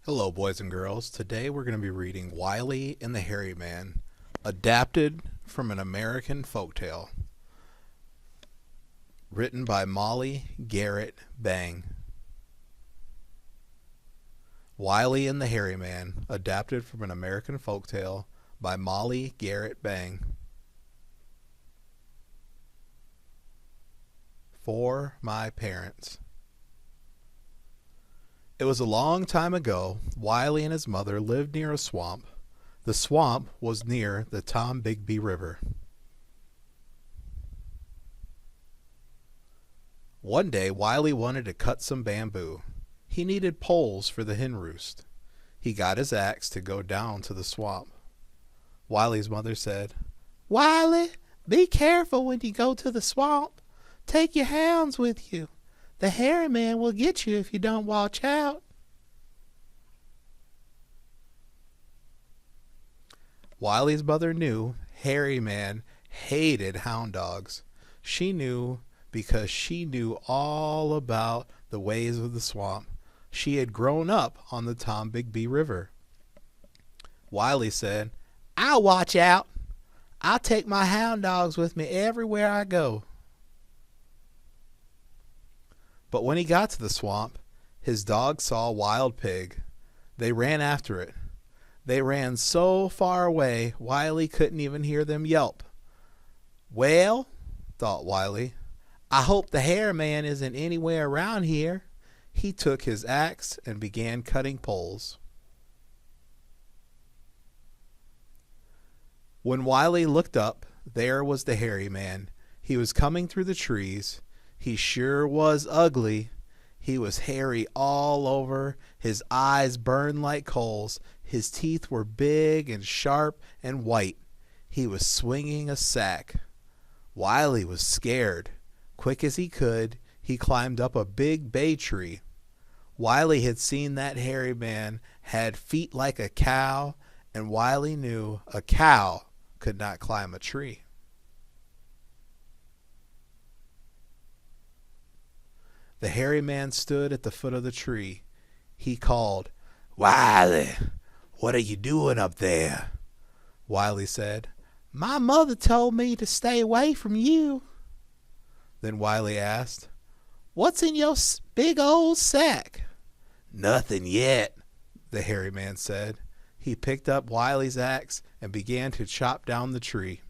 Hello, boys and girls. Today we're going to be reading Wiley and the Hairy Man, adapted from an American folktale, written by Molly Garrett Bang. Wiley and the Hairy Man, adapted from an American folktale by Molly Garrett Bang. For my parents. It was a long time ago. Wiley and his mother lived near a swamp. The swamp was near the Tombigbee River. One day, Wiley wanted to cut some bamboo. He needed poles for the hen roost. He got his axe to go down to the swamp. Wiley's mother said, "Wiley, be careful when you go to the swamp. Take your hounds with you. The hairy man will get you if you don't watch out." Wiley's mother knew Hairy Man hated hound dogs. She knew because she knew all about the ways of the swamp. She had grown up on the Tombigbee River. Wiley said, "I'll watch out. I'll take my hound dogs with me everywhere I go." But when he got to the swamp, his dogs saw a wild pig. They ran after it. They ran so far away, Wiley couldn't even hear them yelp. "Well," thought Wiley, "I hope the Hairy Man isn't anywhere around here." He took his axe and began cutting poles. When Wiley looked up, there was the Hairy Man. He was coming through the trees. He sure was ugly. He was hairy all over. His eyes burned like coals. His teeth were big and sharp and white. He was swinging a sack. Wiley was scared. Quick as he could, he climbed up a big bay tree. Wiley had seen that hairy man had feet like a cow, and Wiley knew a cow could not climb a tree. The hairy man stood at the foot of the tree. He called, "Wiley, what are you doing up there?" Wiley said, "My mother told me to stay away from you." Then Wiley asked, "What's in your big old sack?" "Nothing yet," the hairy man said. He picked up Wiley's axe and began to chop down the tree.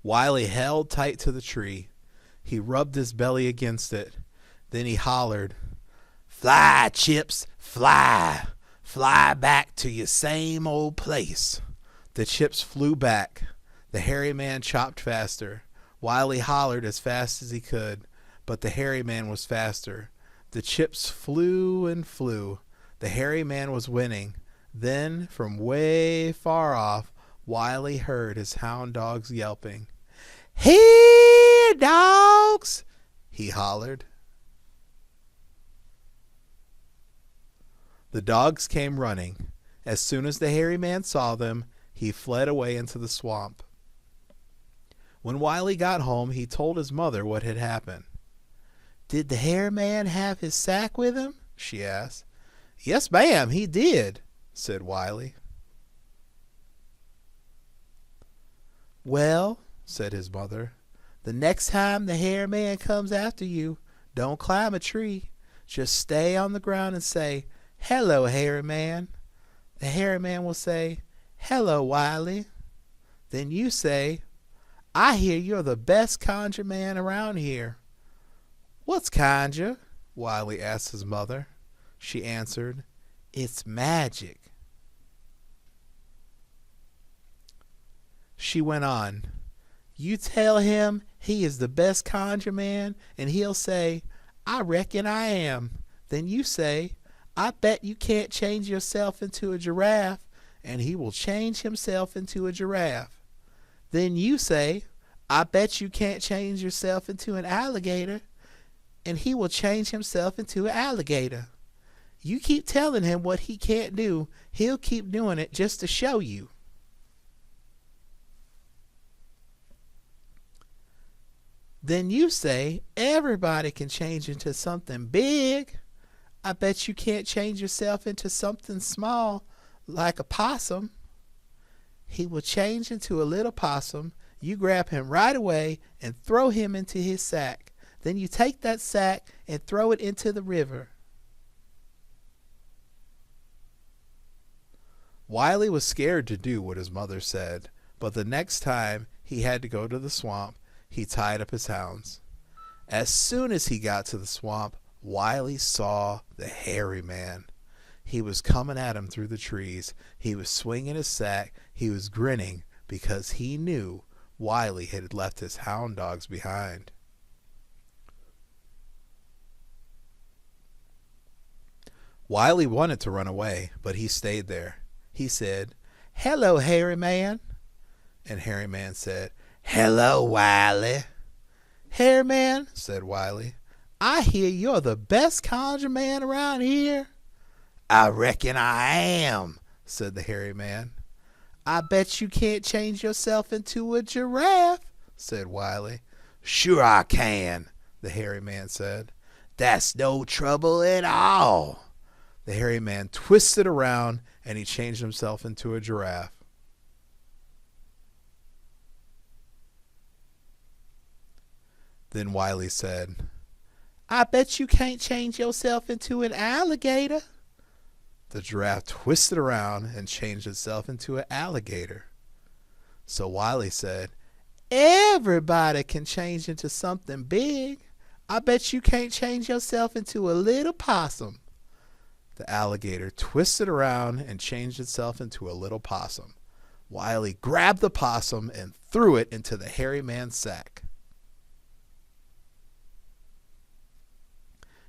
Wiley held tight to the tree. He rubbed his belly against it. Then he hollered, "Fly, Chips, fly! Fly back to your same old place." The chips flew back. The hairy man chopped faster. Wiley hollered as fast as he could, but the hairy man was faster. The chips flew and flew. The hairy man was winning. Then, from way far off, Wiley heard his hound dogs yelping. "Here, dogs!" he hollered. The dogs came running. As soon as the hairy man saw them, he fled away into the swamp. When Wiley got home, he told his mother what had happened. "Did the hairy man have his sack with him?" she asked. "Yes, ma'am, he did," said Wiley. "Well," said his mother, "the next time the hairy man comes after you, don't climb a tree. Just stay on the ground and say, 'Hello, hairy man.' The hairy man will say, 'Hello, Wiley.' Then you say, 'I hear you're the best conjure man around here.'" "What's conjure?" Wiley asked his mother. She answered, "It's magic." She went on, "You tell him he is the best conjure man, and he'll say, 'I reckon I am.' Then you say, 'I bet you can't change yourself into a giraffe,' and he will change himself into a giraffe. Then you say, 'I bet you can't change yourself into an alligator,' and he will change himself into an alligator. You keep telling him what he can't do. He'll keep doing it just to show you." Then you say everybody can change into something big. I bet you can't change yourself into something small like a possum. He will change into a little possum. You grab him right away and throw him into his sack. Then you take that sack and throw it into the river. Wiley was scared to do what his mother said, but the next time he had to go to the swamp, he tied up his hounds. As soon as he got to the swamp, Wiley saw the hairy man. He was coming at him through the trees. He was swinging his sack. He was grinning because he knew Wiley had left his hound dogs behind. Wiley wanted to run away, but he stayed there. He said, "Hello, hairy man." And hairy man said, "Hello, Wiley." "Hairy man," said Wiley, "I hear you're the best conjure man around here." "I reckon I am," said the hairy man. "I bet you can't change yourself into a giraffe," said Wiley. "Sure I can," the hairy man said. "That's no trouble at all." The hairy man twisted around and he changed himself into a giraffe. Then Wiley said, "I bet you can't change yourself into an alligator." The giraffe twisted around and changed itself into an alligator. So Wiley said, "Everybody can change into something big. I bet you can't change yourself into a little possum." The alligator twisted around and changed itself into a little possum. Wiley grabbed the possum and threw it into the hairy man's sack.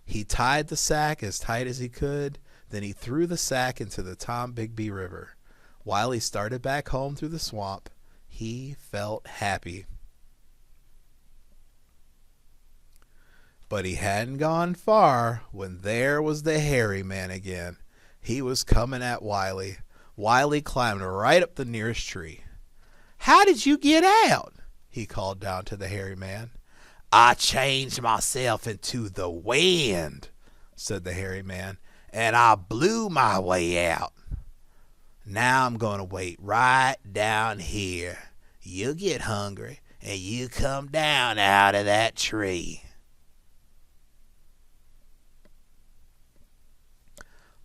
He tied the sack as tight as he could. Then he threw the sack into the Tombigbee River. Wiley started back home through the swamp. He felt happy. But he hadn't gone far when there was the hairy man again. He was coming at Wiley. Wiley climbed right up the nearest tree. "How did you get out?" he called down to the hairy man. "I changed myself into the wind," said the hairy man, "and I blew my way out. Now I'm going to wait right down here. You get hungry and you come down out of that tree."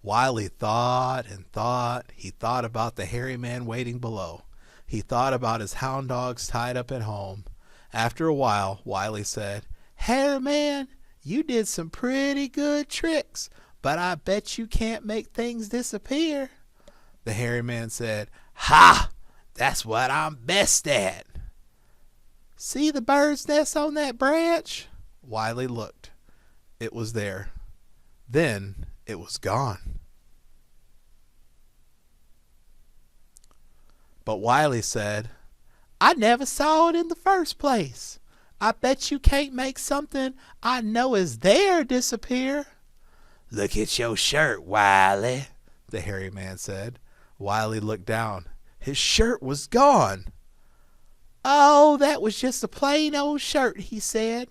Wiley thought and thought. He thought about the hairy man waiting below. He thought about his hound dogs tied up at home. After a while, Wiley said, "Hairy man, you did some pretty good tricks, but I bet you can't make things disappear." The hairy man said, "Ha! That's what I'm best at." "See the bird's nest on that branch?" Wiley looked. It was there. Then it was gone. But Wiley said, "I never saw it in the first place. I bet you can't make something I know is there disappear." "Look at your shirt, Wiley," the hairy man said. Wiley looked down. His shirt was gone. "Oh, that was just a plain old shirt," he said.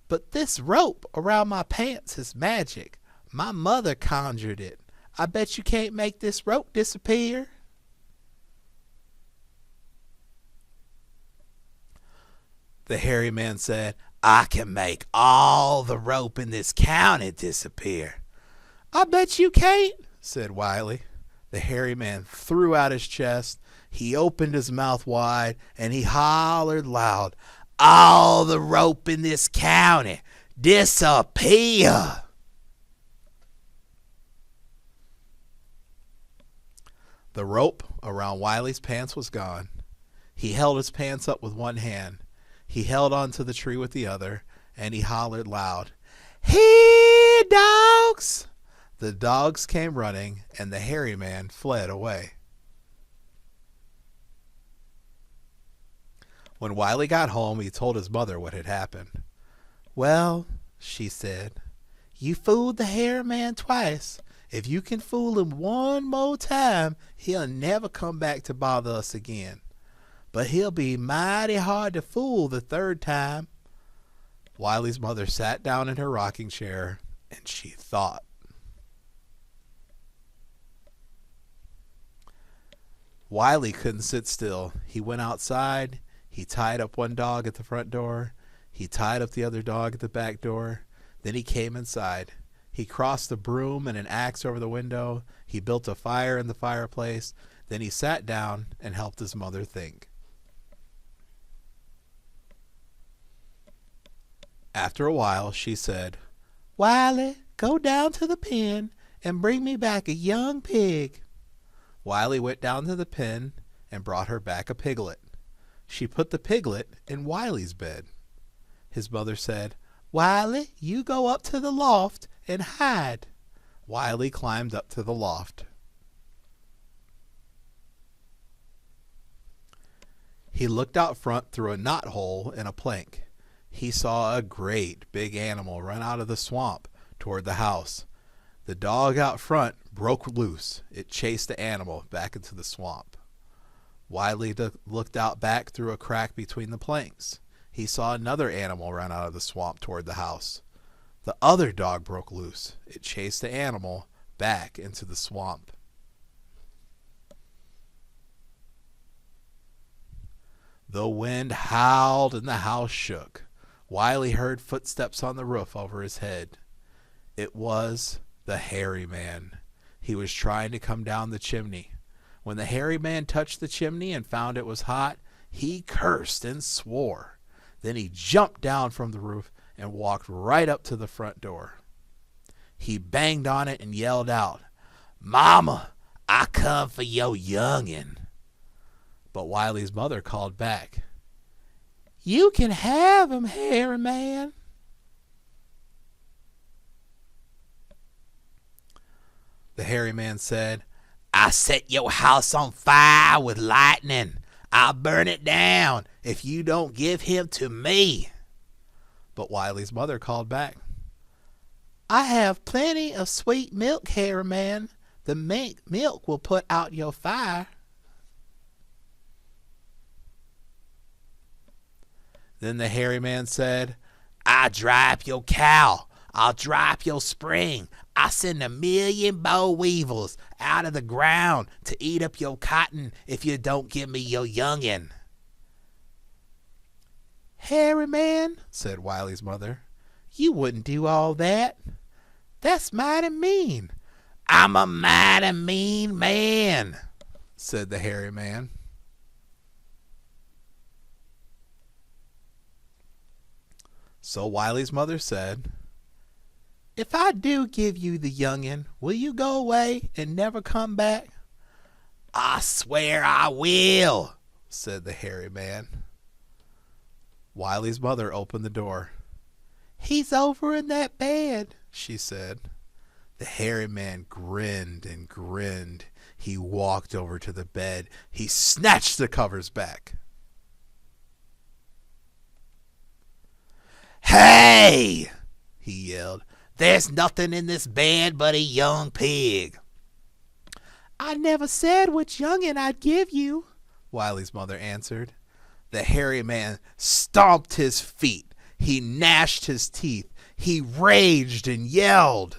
"But this rope around my pants is magic. My mother conjured it. I bet you can't make this rope disappear." The hairy man said, "I can make all the rope in this county disappear." "I bet you can't," said Wiley. The hairy man threw out his chest. He opened his mouth wide and he hollered loud, "All the rope in this county disappear." The rope around Wiley's pants was gone. He held his pants up with one hand. He held on to the tree with the other, and he hollered loud, "Here, dogs!" The dogs came running, and the hairy man fled away. When Wiley got home, he told his mother what had happened. "Well," she said, "you fooled the hairy man twice. If you can fool him one more time, he'll never come back to bother us again. But he'll be mighty hard to fool the third time. Wiley's mother sat down in her rocking chair and she thought. Wiley couldn't sit still. He went outside. He tied up one dog at the front door. He tied up the other dog at the back door. Then he came inside. He crossed the broom and an axe over the window. He built a fire in the fireplace. Then he sat down and helped his mother think. After a while, she said, "Wiley, go down to the pen and bring me back a young pig." Wiley went down to the pen and brought her back a piglet. She put the piglet in Wiley's bed. His mother said, "Wiley, you go up to the loft and hide." Wiley climbed up to the loft. He looked out front through a knothole in a plank. He saw a great big animal run out of the swamp toward the house. The dog out front broke loose. It chased the animal back into the swamp. Wiley looked out back through a crack between the planks. He saw another animal run out of the swamp toward the house. The other dog broke loose. It chased the animal back into the swamp. The wind howled and the house shook. Wiley heard footsteps on the roof over his head. It was the hairy man. He was trying to come down the chimney. When the hairy man touched the chimney and found it was hot, he cursed and swore. Then he jumped down from the roof and walked right up to the front door. He banged on it and yelled out, "Mama, I come for your youngin'." But Wiley's mother called back, "You can have him, hairy man." The hairy man said, "I set your house on fire with lightning. I'll burn it down if you don't give him to me." But Wiley's mother called back, "I have plenty of sweet milk, hairy man. The milk will put out your fire." Then the hairy man said, "I'll dry up your cow. I'll dry up your spring. I'll send 1,000,000 boll weevils out of the ground to eat up your cotton if you don't give me your youngin'." "Hairy man," said Wiley's mother, "you wouldn't do all that. That's mighty mean." "I'm a mighty mean man," said the hairy man. So Wiley's mother said, "If I do give you the youngin', will you go away and never come back?" "I swear I will," said the hairy man. Wiley's mother opened the door. "He's over in that bed," she said. The hairy man grinned and grinned. He walked over to the bed. He snatched the covers back. "Hey!" he yelled. "There's nothing in this bed but a young pig." "I never said which youngin' I'd give you," Wiley's mother answered. The hairy man stomped his feet. He gnashed his teeth. He raged and yelled.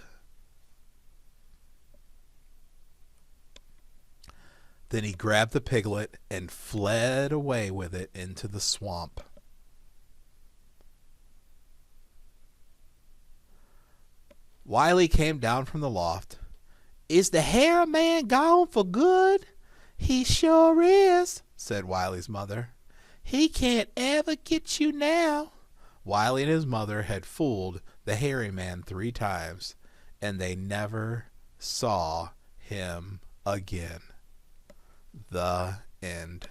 Then he grabbed the piglet and fled away with it into the swamp. Wiley came down from the loft. "Is the hairy man gone for good?" "He sure is," said Wiley's mother. "He can't ever get you now." Wiley and his mother had fooled the hairy man 3 times, and they never saw him again. The end.